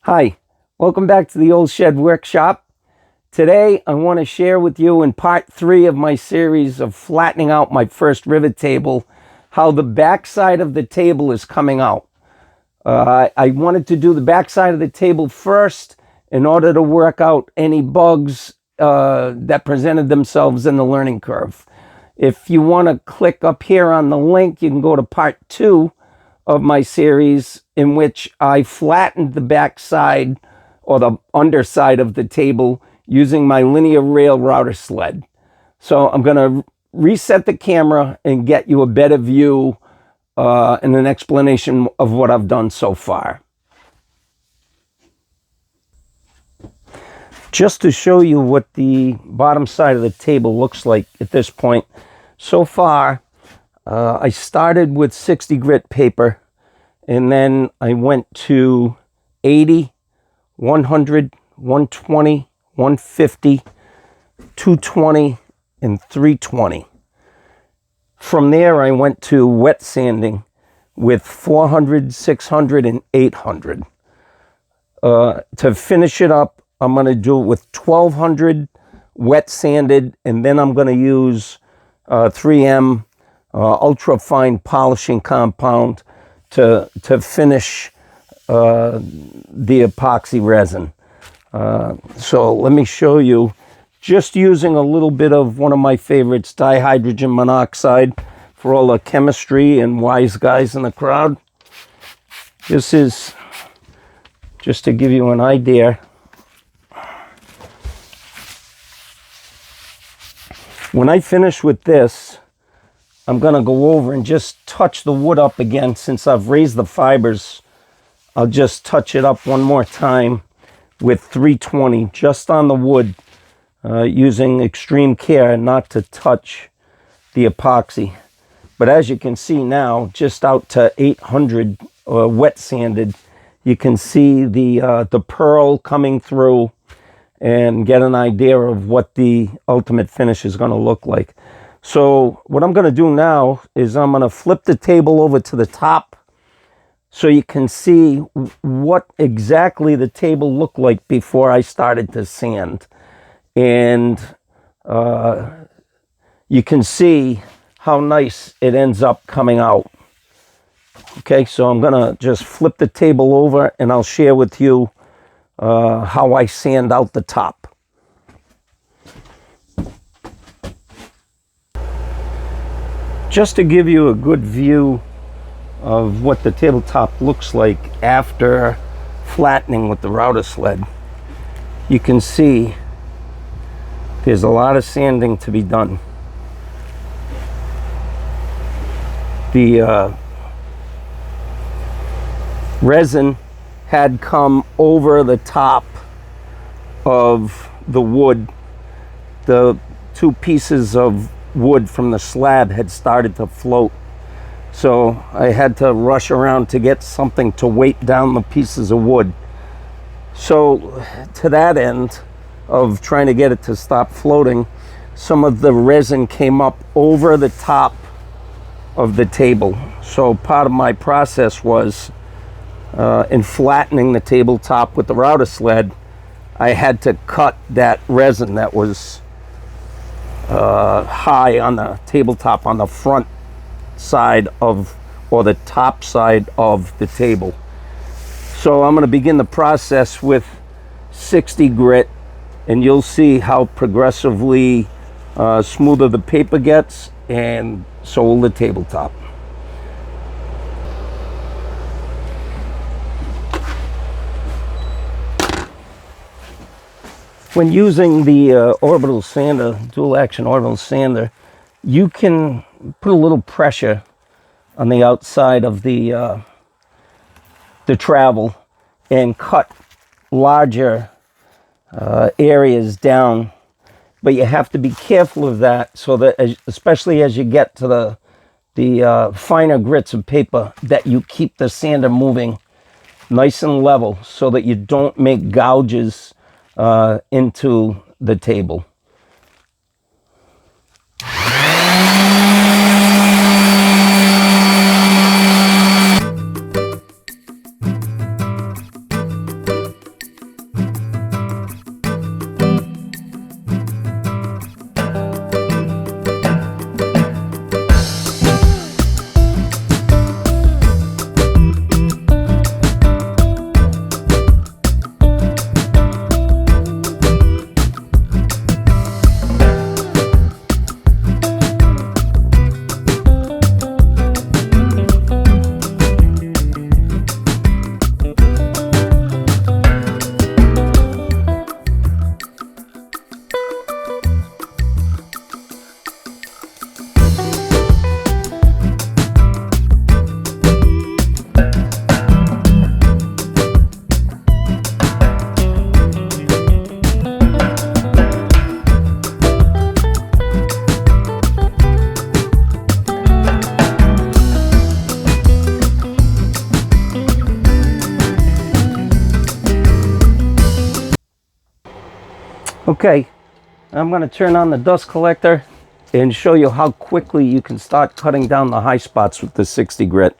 Hi, welcome back to the Old Shed Workshop. Today I want to share with you in part 3 of my series of flattening out my first rivet table, how the back side of the table is coming out. I wanted to do the back side of the table first in order to work out any bugs that presented themselves in the learning curve. If you want to click up here on the link, you can go to part 2 of my series in which I flattened the back side or the underside of the table using my linear rail router sled. So I'm going to reset the camera and get you a better view and an explanation of what I've done so far. Just to show you what the bottom side of the table looks like at this point. So far, I started with 60 grit paper, and then I went to 80, 100, 120, 150, 220, and 320. From there, I went to wet sanding with 400, 600, and 800. To finish it up, I'm going to do it with 1200 wet sanded, and then I'm going to use 3M ultra fine polishing compound to finish the epoxy resin. So let me show you, just using a little bit of one of my favorites, dihydrogen monoxide, for all the chemistry and wise guys in the crowd. This is just to give you an idea. When I finish with this, I'm going to go over and just touch the wood up again. Since I've raised the fibers, I'll just touch it up one more time with 320 just on the wood, using extreme care not to touch the epoxy. But as you can see now, just out to 800 wet sanded, you can see the pearl coming through and get an idea of what the ultimate finish is going to look like. So what I'm going to do now is I'm going to flip the table over to the top so you can see what exactly the table looked like before I started to sand. And you can see how nice it ends up coming out. Okay, so I'm going to just flip the table over and I'll share with you how I sand out the top. Just to give you a good view of what the tabletop looks like after flattening with the router sled, you can see there's a lot of sanding to be done. The resin had come over the top of the wood. The two pieces of wood from the slab had started to float, so I had to rush around to get something to weight down the pieces of wood. So to that end of trying to get it to stop floating, some of the resin came up over the top of the table. So part of my process was in flattening the tabletop with the router sled, I had to cut that resin that was high on the tabletop on the front side of, or the top side of the table. So I'm going to begin the process with 60 grit, and you'll see how progressively smoother the paper gets, and so will the tabletop. When using the orbital sander, dual action orbital sander, you can put a little pressure on the outside of the travel and cut larger areas down. But you have to be careful of that, so that especially as you get to the finer grits of paper, that you keep the sander moving nice and level so that you don't make gouges into the table. Okay, I'm going to turn on the dust collector and show you how quickly you can start cutting down the high spots with the 60 grit.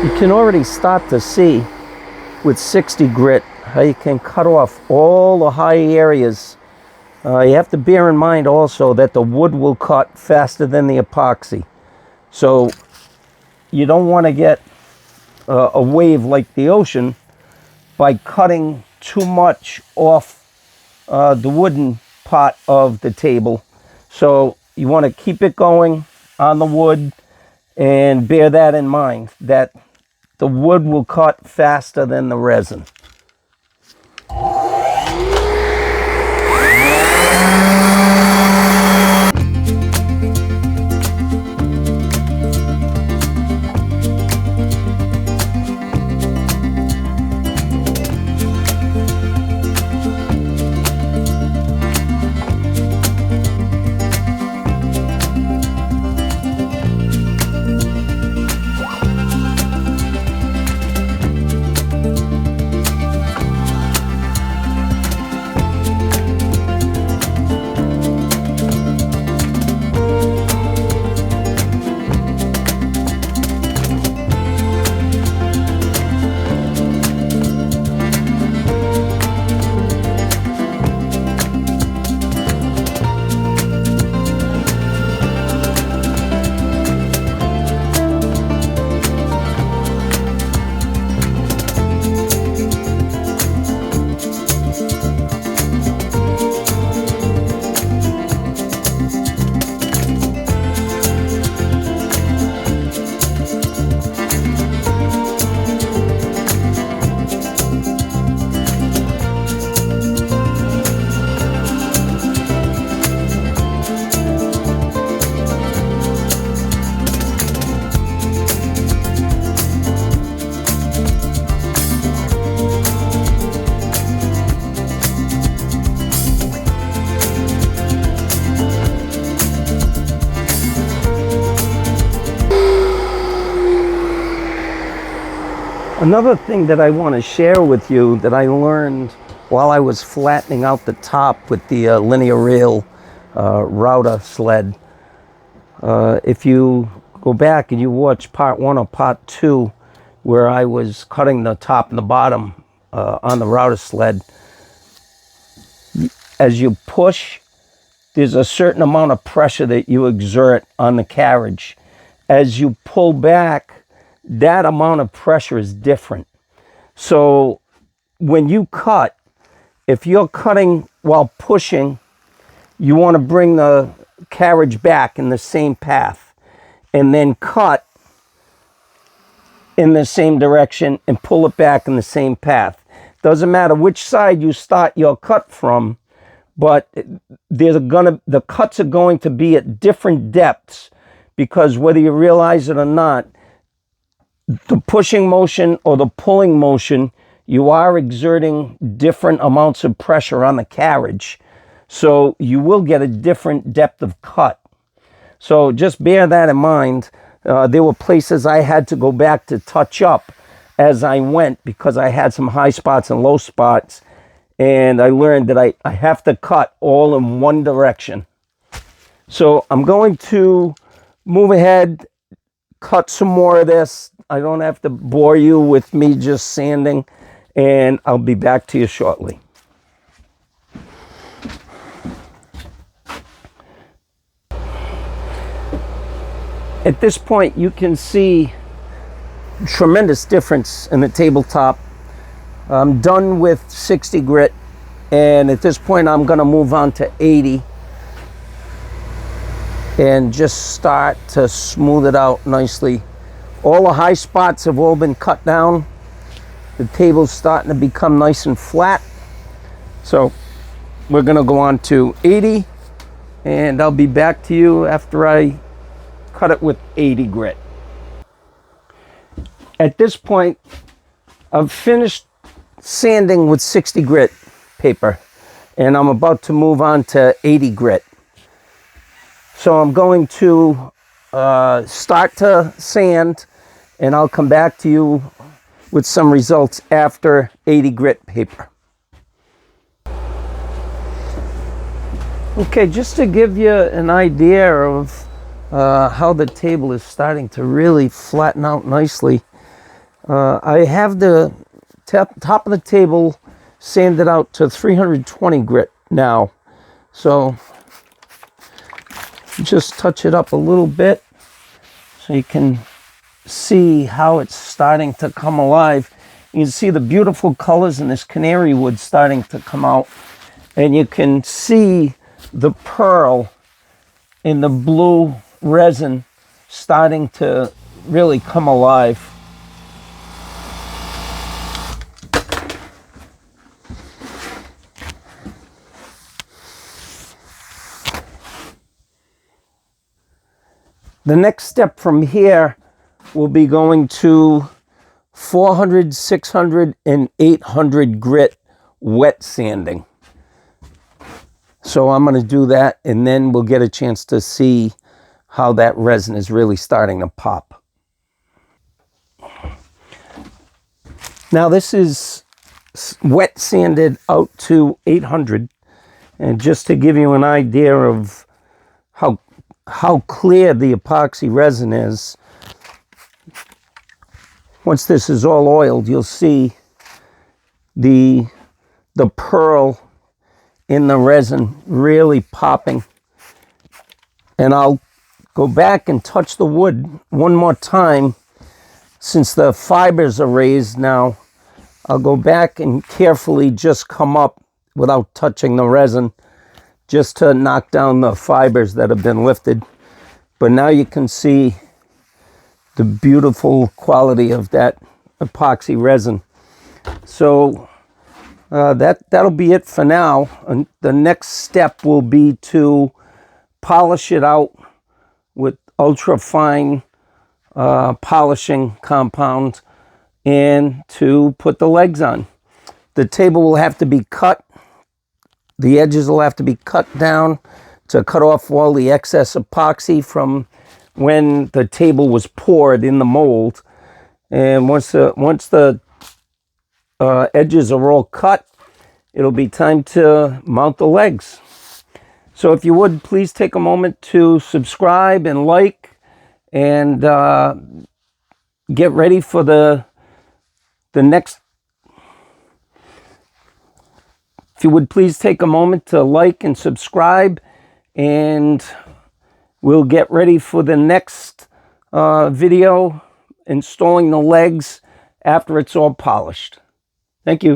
You can already start to see with 60 grit how you can cut off all the high areas. You have to bear in mind also that the wood will cut faster than the epoxy. So you don't want to get a wave like the ocean by cutting too much off the wooden part of the table. So you want to keep it going on the wood and bear that in mind, that the wood will cut faster than the resin. Another thing that I want to share with you that I learned while I was flattening out the top with the linear rail router sled. If you go back and you watch part 1 or part 2, where I was cutting the top and the bottom on the router sled, as you push, there's a certain amount of pressure that you exert on the carriage. As you pull back, that amount of pressure is different. So when you cut, if you're cutting while pushing, you want to bring the carriage back in the same path and then cut in the same direction and pull it back in the same path. Doesn't matter which side you start your cut from, but the cuts are going to be at different depths, because whether you realize it or not, the pushing motion or the pulling motion, you are exerting different amounts of pressure on the carriage. So you will get a different depth of cut. So just bear that in mind. There were places I had to go back to touch up as I went, because I had some high spots and low spots. And I learned that I have to cut all in one direction. So I'm going to move ahead, cut some more of this. I don't have to bore you with me just sanding, and I'll be back to you shortly. At this point, you can see tremendous difference in the tabletop. I'm done with 60 grit, and at this point I'm going to move on to 80 and just start to smooth it out nicely. All the high spots have all been cut down. The table's starting to become nice and flat. So we're going to go on to 80, and I'll be back to you after I cut it with 80 grit. At this point, I've finished sanding with 60 grit paper, and I'm about to move on to 80 grit. So I'm going to start to sand, and I'll come back to you with some results after 80 grit paper. Okay, just to give you an idea of how the table is starting to really flatten out nicely, I have the top of the table sanded out to 320 grit now. So just touch it up a little bit so you can see how it's starting to come alive. You can see the beautiful colors in this canary wood starting to come out, and you can see the pearl in the blue resin starting to really come alive. The next step from here will be going to 400, 600, and 800 grit wet sanding. So I'm going to do that, and then we'll get a chance to see how that resin is really starting to pop. Now this is wet sanded out to 800, and just to give you an idea of how clear the epoxy resin is, once this is all oiled, you'll see the pearl in the resin really popping. And I'll go back and touch the wood one more time. Since the fibers are raised now, I'll go back and carefully just come up without touching the resin, just to knock down the fibers that have been lifted. But now you can see the beautiful quality of that epoxy resin. So that'll be it for now. And the next step will be to polish it out with ultra fine polishing compound and to put the legs on. The table will have to be cut. The edges will have to be cut down to cut off all the excess epoxy from when the table was poured in the mold. And once the edges are all cut, it'll be time to mount the legs. So if you would, please take a moment to subscribe and like, and get ready for the next. If you would please take a moment to like and subscribe, and we'll get ready for the next video installing the legs after it's all polished. Thank you.